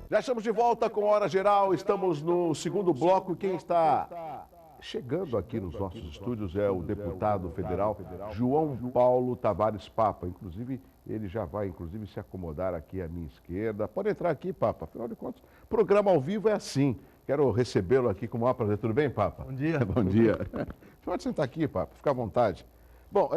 Já estamos de volta com Hora Geral, estamos no segundo bloco. Quem está chegando aqui nos nossos estúdios é o deputado federal João Paulo Tavares Papa. Inclusive, ele já vai se acomodar aqui à minha esquerda. Pode entrar aqui, Papa, afinal de contas, programa ao vivo é assim. Quero recebê-lo aqui com o maior prazer. Tudo bem, Papa? Bom dia. Bom dia. Pode sentar aqui, Papa, fica à vontade. Bom,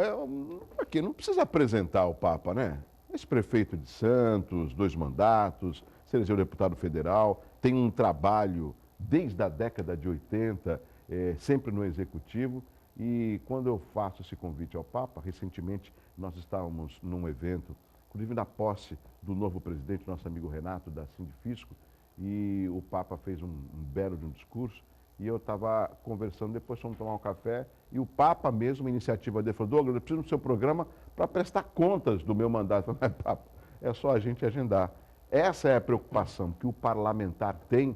aqui não precisa apresentar o Papa, né? Ex-prefeito de Santos, 2 mandatos, se elegeu deputado federal, tem um trabalho desde a década de 80, sempre no Executivo. E quando eu faço esse convite ao Papa, recentemente nós estávamos num evento, inclusive na posse do novo presidente, nosso amigo Renato, da Sindifisco, e o Papa fez um belo de um discurso, e eu estava conversando, depois fomos tomar um café, e o Papa mesmo, a iniciativa dele, falou: Douglas, eu preciso do seu programa para prestar contas do meu mandato. Eu falei: Papa, é só a gente agendar. Essa é a preocupação que o parlamentar tem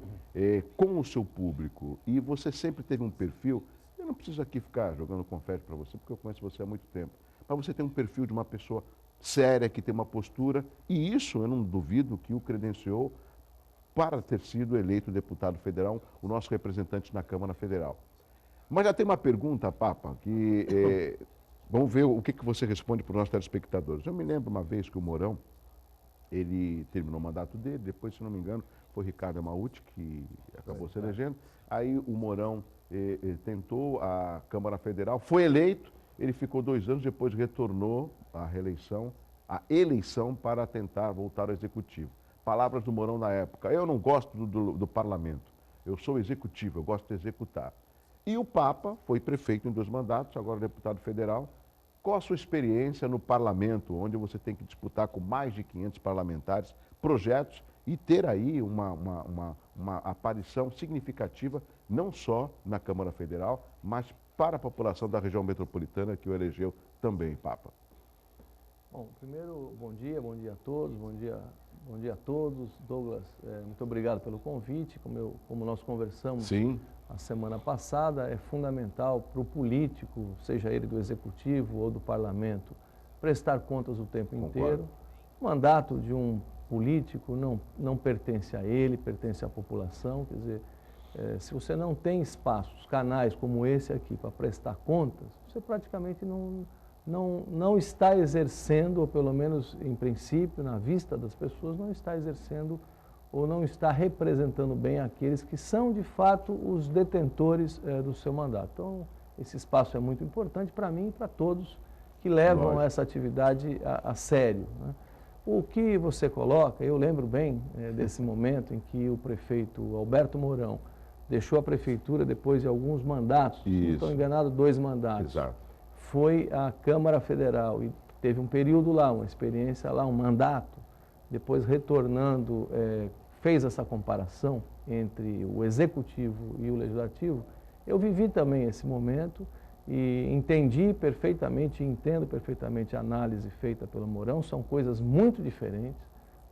com o seu público. E você sempre teve um perfil, eu não preciso aqui ficar jogando confete para você, porque eu conheço você há muito tempo, mas você tem um perfil de uma pessoa séria, que tem uma postura, e isso eu não duvido que o credenciou para ter sido eleito deputado federal, o nosso representante na Câmara Federal. Mas já tem uma pergunta, Papa, que vamos ver o que você responde para os nossos telespectadores. Eu me lembro uma vez que o Mourão, ele terminou o mandato dele, depois, se não me engano, foi Ricardo Amauti que acabou se elegendo. Aí o Mourão tentou a Câmara Federal, foi eleito, ele ficou 2 anos, depois retornou à eleição para tentar voltar ao Executivo. Palavras do Mourão na época: eu não gosto do parlamento, eu sou executivo, eu gosto de executar. E o Papa foi prefeito em 2 mandatos, agora deputado federal. Qual a sua experiência no parlamento, onde você tem que disputar com mais de 500 parlamentares projetos e ter aí uma aparição significativa, não só na Câmara Federal, mas para a população da região metropolitana que o elegeu também, Papa? Bom, primeiro, bom dia a todos, bom dia a todos. Douglas, muito obrigado pelo convite. Como nós conversamos a semana passada, é fundamental para o político, seja ele do Executivo ou do Parlamento, prestar contas o tempo inteiro. O mandato de um político não pertence a ele, pertence à população. Quer dizer, se você não tem espaços, canais como esse aqui para prestar contas, você praticamente não está exercendo, ou pelo menos em princípio, na vista das pessoas, não está exercendo ou não está representando bem aqueles que são, de fato, os detentores do seu mandato. Então, esse espaço é muito importante para mim e para todos que levam essa atividade a sério, né? O que você coloca, eu lembro bem desse momento em que o prefeito Alberto Mourão deixou a prefeitura depois de alguns mandatos, se não estou enganado, 2 mandatos. Exato. Foi à Câmara Federal e teve um período lá, uma experiência lá, um mandato, depois retornando, fez essa comparação entre o Executivo e o Legislativo. Eu vivi também esse momento e entendi perfeitamente, entendo perfeitamente a análise feita pelo Mourão. São coisas muito diferentes.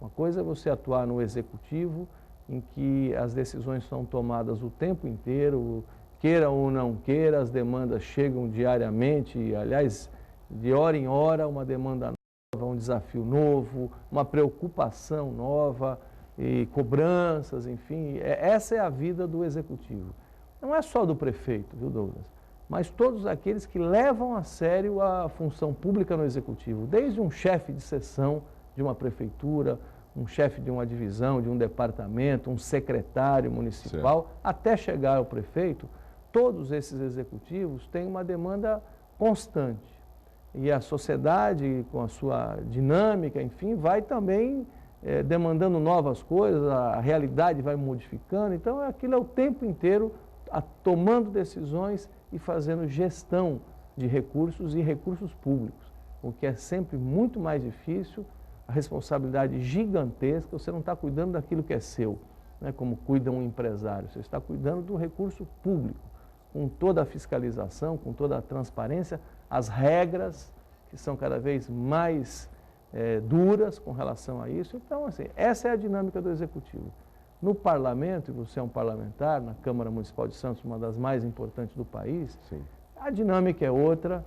Uma coisa é você atuar no Executivo, em que as decisões são tomadas o tempo inteiro, queira ou não queira, as demandas chegam diariamente, aliás, de hora em hora, uma demanda nova, um desafio novo, uma preocupação nova, e cobranças, enfim. Essa é a vida do Executivo. Não é só do prefeito, viu, Douglas? Mas todos aqueles que levam a sério a função pública no Executivo, desde um chefe de seção de uma prefeitura, um chefe de uma divisão, de um departamento, um secretário municipal, até chegar ao prefeito. Todos esses executivos têm uma demanda constante. E a sociedade, com a sua dinâmica, enfim, vai também demandando novas coisas, a realidade vai modificando. Então, aquilo é o tempo inteiro tomando decisões e fazendo gestão de recursos e recursos públicos, o que é sempre muito mais difícil, a responsabilidade gigantesca. Você não está cuidando daquilo que é seu, né, como cuida um empresário, você está cuidando do recurso público, com toda a fiscalização, com toda a transparência, as regras que são cada vez mais duras com relação a isso. Então, assim, essa é a dinâmica do Executivo. No Parlamento, e você é um parlamentar, na Câmara Municipal de Santos, uma das mais importantes do país, a dinâmica é outra,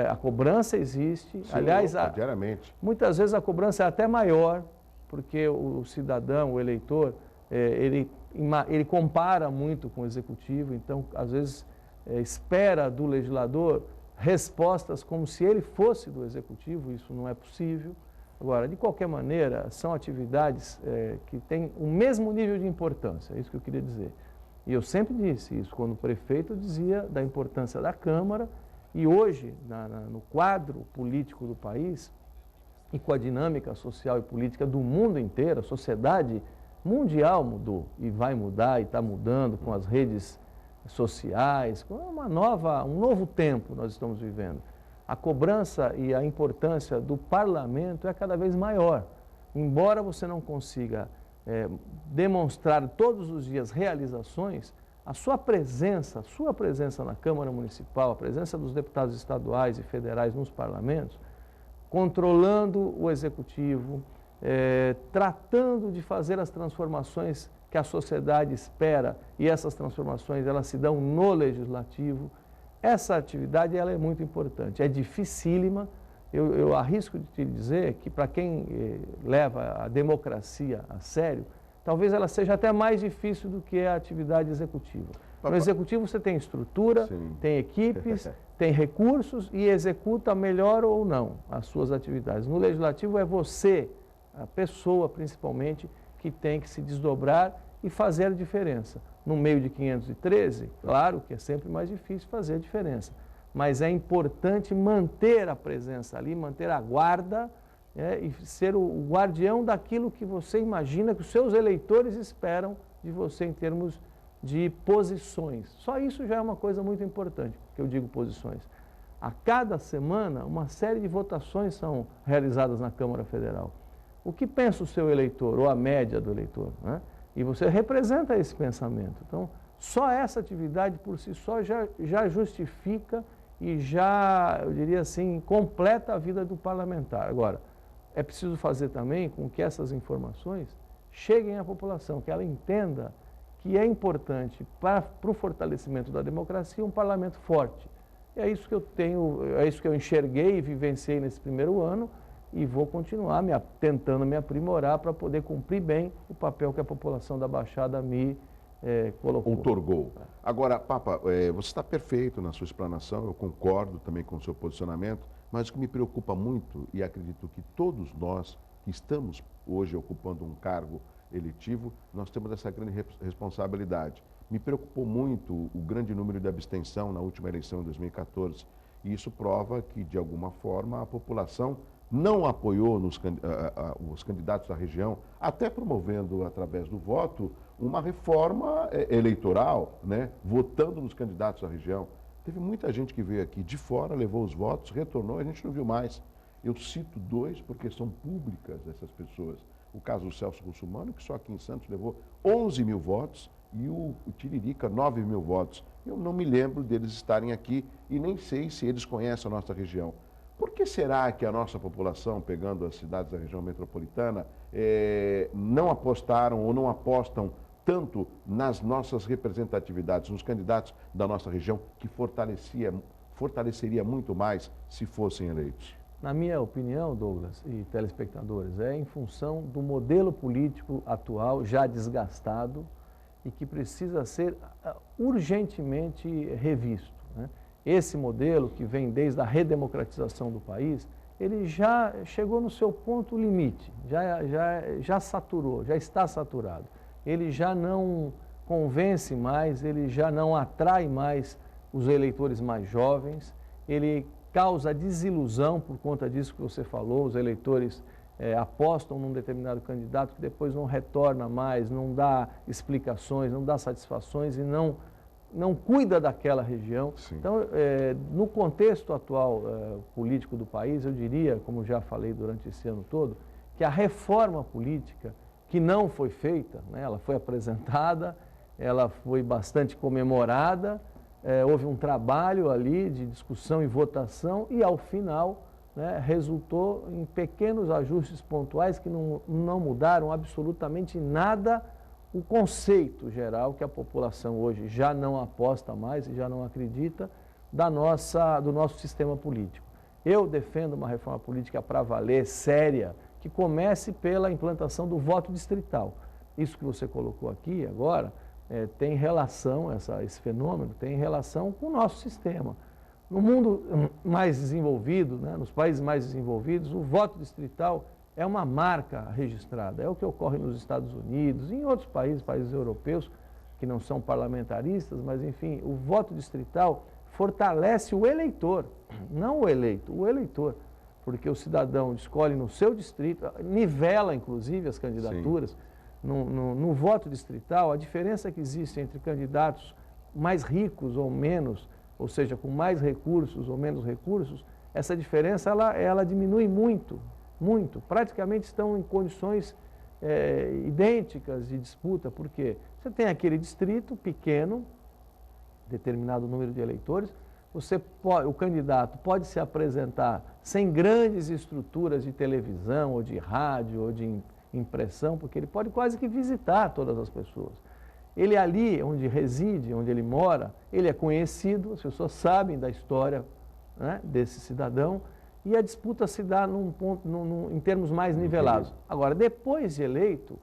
a cobrança existe. Sim, aliás, diariamente. Muitas vezes a cobrança é até maior, porque o cidadão, o eleitor, ele compara muito com o executivo, então, às vezes, espera do legislador respostas como se ele fosse do executivo, isso não é possível. Agora, de qualquer maneira, são atividades que têm o mesmo nível de importância, é isso que eu queria dizer. E eu sempre disse isso, quando o prefeito dizia da importância da Câmara, e hoje, no quadro político do país, e com a dinâmica social e política do mundo inteiro, a sociedade mundial mudou e vai mudar e está mudando com as redes sociais, com um novo tempo nós estamos vivendo. A cobrança e a importância do parlamento é cada vez maior. Embora você não consiga demonstrar todos os dias realizações, a sua presença na Câmara Municipal, a presença dos deputados estaduais e federais nos parlamentos, controlando o executivo, tratando de fazer as transformações que a sociedade espera, e essas transformações elas se dão no legislativo. Essa atividade ela é muito importante, é dificílima. Eu arrisco de te dizer que para quem leva a democracia a sério, talvez ela seja até mais difícil do que a atividade executiva. No executivo você tem estrutura, sim, tem equipes, tem recursos e executa melhor ou não as suas atividades. No legislativo é você, a pessoa principalmente, que tem que se desdobrar e fazer a diferença. No meio de 513, claro que é sempre mais difícil fazer a diferença, mas é importante manter a presença ali, manter a guarda e ser o guardião daquilo que você imagina que os seus eleitores esperam de você em termos de posições. Só isso já é uma coisa muito importante, que eu digo posições. A cada semana, uma série de votações são realizadas na Câmara Federal. O que pensa o seu eleitor, ou a média do eleitor, né? E você representa esse pensamento. Então, só essa atividade por si só já justifica e já, eu diria assim, completa a vida do parlamentar. Agora, é preciso fazer também com que essas informações cheguem à população, que ela entenda que é importante para o fortalecimento da democracia um parlamento forte. E é isso que eu é isso que eu enxerguei e vivenciei nesse primeiro ano, e vou continuar tentando me aprimorar para poder cumprir bem o papel que a população da Baixada me colocou. Outorgou. Agora, Papa, você está perfeito na sua explanação, eu concordo também com o seu posicionamento, mas o que me preocupa muito, e acredito que todos nós que estamos hoje ocupando um cargo eletivo, nós temos essa grande responsabilidade. Me preocupou muito o grande número de abstenção na última eleição em 2014, e isso prova que, de alguma forma, a população não apoiou os candidatos da região, até promovendo, através do voto, uma reforma eleitoral, né? Votando nos candidatos da região. Teve muita gente que veio aqui de fora, levou os votos, retornou, a gente não viu mais. Eu cito dois porque são públicas essas pessoas. O caso do Celso Russomano, que só aqui em Santos levou 11 mil votos, e o Tiririca 9 mil votos. Eu não me lembro deles estarem aqui e nem sei se eles conhecem a nossa região. Por que será que a nossa população, pegando as cidades da região metropolitana, não apostaram ou não apostam tanto nas nossas representatividades, nos candidatos da nossa região, que fortaleceria muito mais se fossem eleitos? Na minha opinião, Douglas e telespectadores, é em função do modelo político atual já desgastado e que precisa ser urgentemente revisto, né? Esse modelo, que vem desde a redemocratização do país, ele já chegou no seu ponto limite, já saturou, já está saturado. Ele já não convence mais, ele já não atrai mais os eleitores mais jovens, ele causa desilusão por conta disso que você falou, os eleitores apostam num determinado candidato que depois não retorna mais, não dá explicações, não dá satisfações e não cuida daquela região. Sim. Então, no contexto atual político do país, eu diria, como já falei durante esse ano todo, que a reforma política que não foi feita, né, ela foi apresentada, ela foi bastante comemorada, houve um trabalho ali de discussão e votação e, ao final, né, resultou em pequenos ajustes pontuais que não mudaram absolutamente nada o conceito geral que a população hoje já não aposta mais e já não acredita do nosso sistema político. Eu defendo uma reforma política para valer, séria, que comece pela implantação do voto distrital. isso que você colocou aqui agora, tem relação, esse fenômeno tem relação com o nosso sistema. No mundo mais desenvolvido, né, nos países mais desenvolvidos, o voto distrital é uma marca registrada. É o que ocorre nos Estados Unidos, em outros países europeus, que não são parlamentaristas, mas, enfim, o voto distrital fortalece o eleitor, não o eleito, o eleitor. Porque o cidadão escolhe no seu distrito, nivela, inclusive, as candidaturas. No voto distrital, a diferença que existe entre candidatos mais ricos ou menos, ou seja, com mais recursos ou menos recursos, essa diferença ela diminui muito, muito. Praticamente estão em condições idênticas de disputa, porque você tem aquele distrito pequeno, determinado número de eleitores, o candidato pode se apresentar sem grandes estruturas de televisão ou de rádio ou de impressão, porque ele pode quase que visitar todas as pessoas. Ele ali, onde reside, onde ele mora, ele é conhecido, as pessoas sabem da história, né, desse cidadão, e a disputa se dá em termos mais nivelados. Agora, depois de eleito,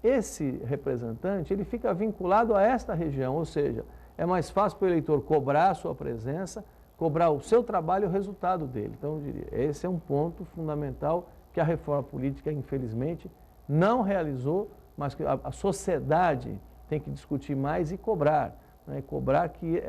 esse representante ele fica vinculado a esta região, ou seja, é mais fácil para o eleitor cobrar a sua presença, cobrar o seu trabalho e o resultado dele. Então, eu diria, esse é um ponto fundamental que a reforma política, infelizmente, não realizou, mas que a sociedade tem que discutir mais e cobrar, né? Cobrar que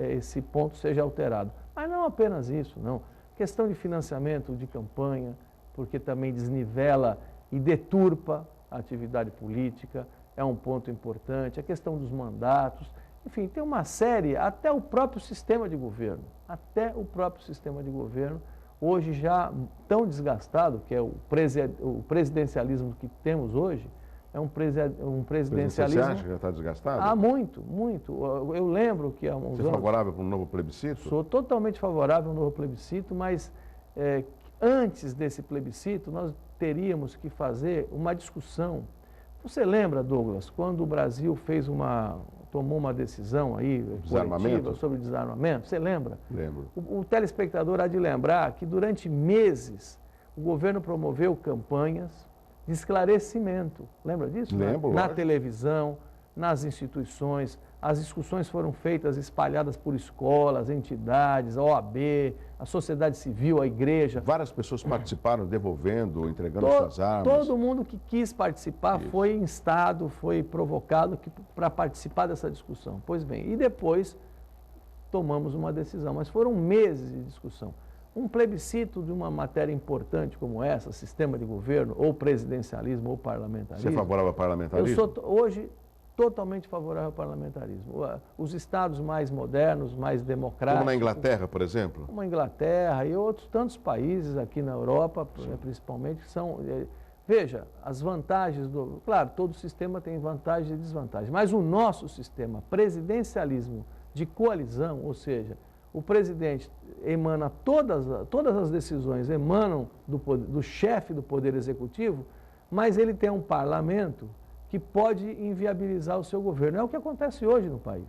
esse ponto seja alterado. Mas não apenas isso, não. Questão de financiamento de campanha, porque também desnivela e deturpa a atividade política, é um ponto importante. A questão dos mandatos, enfim, tem uma série, até o próprio sistema de governo, hoje já tão desgastado, que é o presidencialismo que temos hoje, é um presidencialismo... Você acha que já está desgastado? Ah, muito, muito. Eu lembro que há uns anos... Você é favorável para um novo plebiscito? Sou totalmente favorável a um novo plebiscito, mas antes desse plebiscito nós teríamos que fazer uma discussão. Você lembra, Douglas, quando o Brasil tomou uma decisão aí coletiva sobre o desarmamento? Você lembra? Lembro. O telespectador há de lembrar que durante meses o governo promoveu campanhas de esclarecimento. Lembra disso? Lembro. Na televisão, nas instituições, as discussões foram feitas, espalhadas por escolas, entidades, a OAB, a sociedade civil, a igreja. Várias pessoas participaram, devolvendo, entregando suas armas. Todo mundo que quis participar foi instado, foi provocado para participar dessa discussão. Pois bem, e depois tomamos uma decisão, mas foram meses de discussão. Um plebiscito de uma matéria importante como essa, sistema de governo, ou presidencialismo, ou parlamentarismo. Você é favorável ao parlamentarismo? Eu sou hoje totalmente favorável ao parlamentarismo. Os estados mais modernos, mais democráticos... Como na Inglaterra, por exemplo? Como a Inglaterra e outros tantos países aqui na Europa, principalmente, que são... Veja, as vantagens do... Claro, todo sistema tem vantagens e desvantagens, mas o nosso sistema, presidencialismo de coalizão, ou seja, o presidente emana todas as decisões, emanam do chefe do Poder Executivo, mas ele tem um parlamento que pode inviabilizar o seu governo. É o que acontece hoje no país.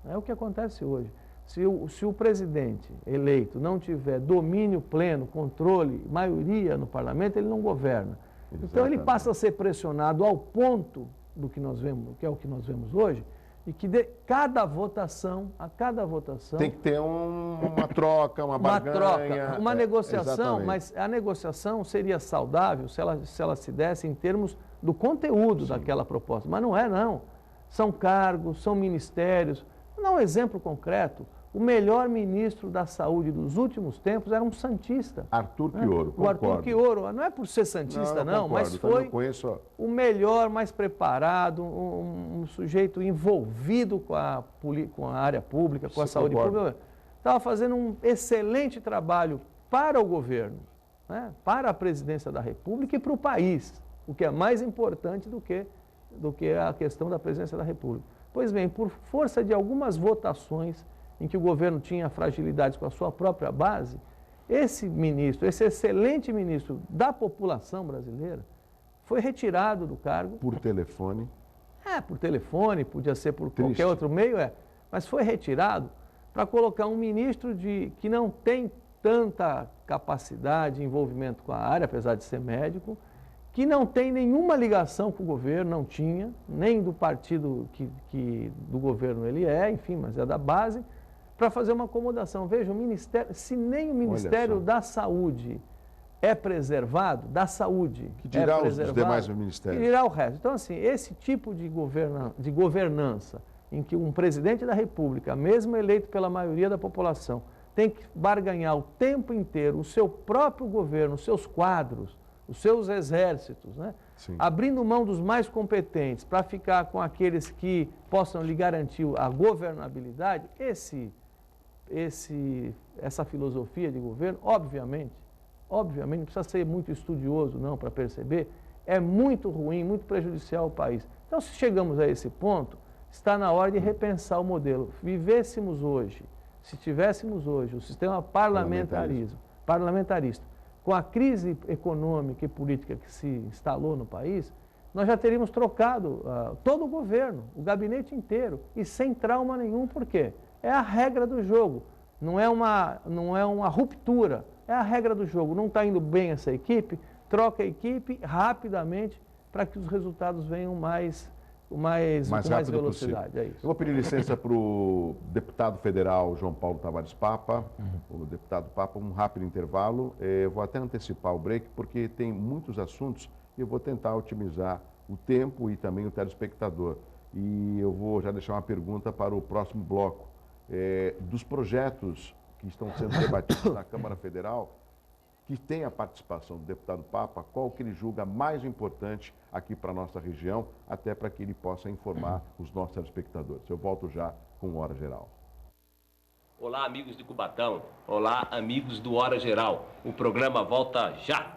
É o que acontece hoje. Se o presidente eleito não tiver domínio pleno, controle, maioria no parlamento, ele não governa. Exatamente. Então ele passa a ser pressionado ao ponto do que nós vemos, que é o que nós vemos hoje, e que a cada votação... Tem que ter uma troca, uma barganha. Uma negociação, mas a negociação seria saudável se ela se desse em termos do conteúdo daquela proposta. Mas não é, não. São cargos, são ministérios. Vou dar um exemplo concreto. O melhor ministro da saúde dos últimos tempos era um santista. Arthur Quioro, o Arthur Quioro, não é por ser santista, não, mas foi o melhor, mais preparado, um sujeito envolvido com a área pública, com a saúde pública. Estava fazendo um excelente trabalho para o governo, né, para a presidência da República e para o país, o que é mais importante do que a questão da presidência da República. Pois bem, por força de algumas votações em que o governo tinha fragilidades com a sua própria base, esse excelente ministro da população brasileira, foi retirado do cargo. Por telefone? Por telefone, podia ser por qualquer outro meio, mas foi retirado para colocar um ministro que não tem tanta capacidade de envolvimento com a área, apesar de ser médico, que não tem nenhuma ligação com o governo, não tinha, nem do partido que do governo ele é, enfim, mas é da base, para fazer uma acomodação. Veja, o Ministério, se nem o Ministério da Saúde é preservado, da saúde que dirá os demais ministérios? Que dirá o resto. Então, assim, esse tipo de governança, em que um presidente da República, mesmo eleito pela maioria da população, tem que barganhar o tempo inteiro o seu próprio governo, os seus quadros, os seus exércitos, né? Abrindo mão dos mais competentes para ficar com aqueles que possam lhe garantir a governabilidade, essa filosofia de governo, obviamente, não precisa ser muito estudioso não para perceber, é muito ruim, muito prejudicial ao país. Então, se chegamos a esse ponto, está na hora de repensar o modelo. Vivêssemos hoje, se tivéssemos hoje o sistema parlamentarista, com a crise econômica e política que se instalou no país, nós já teríamos trocado todo o governo, o gabinete inteiro, e sem trauma nenhum. Por quê? É a regra do jogo, não é uma ruptura, é a regra do jogo. Não está indo bem essa equipe, troca a equipe rapidamente para que os resultados venham com mais velocidade. É isso. Eu vou pedir licença para o deputado federal João Paulo Tavares Papa, o deputado Papa, um rápido intervalo. Eu vou até antecipar o break, porque tem muitos assuntos e eu vou tentar otimizar o tempo e também o telespectador. E eu vou já deixar uma pergunta para o próximo bloco. Dos projetos que estão sendo debatidos na Câmara Federal, que tem a participação do deputado Papa, qual que ele julga mais importante aqui para a nossa região, até para que ele possa informar os nossos telespectadores. Eu volto já com o Hora Geral. Olá, amigos de Cubatão. Olá, amigos do Hora Geral. O programa volta já.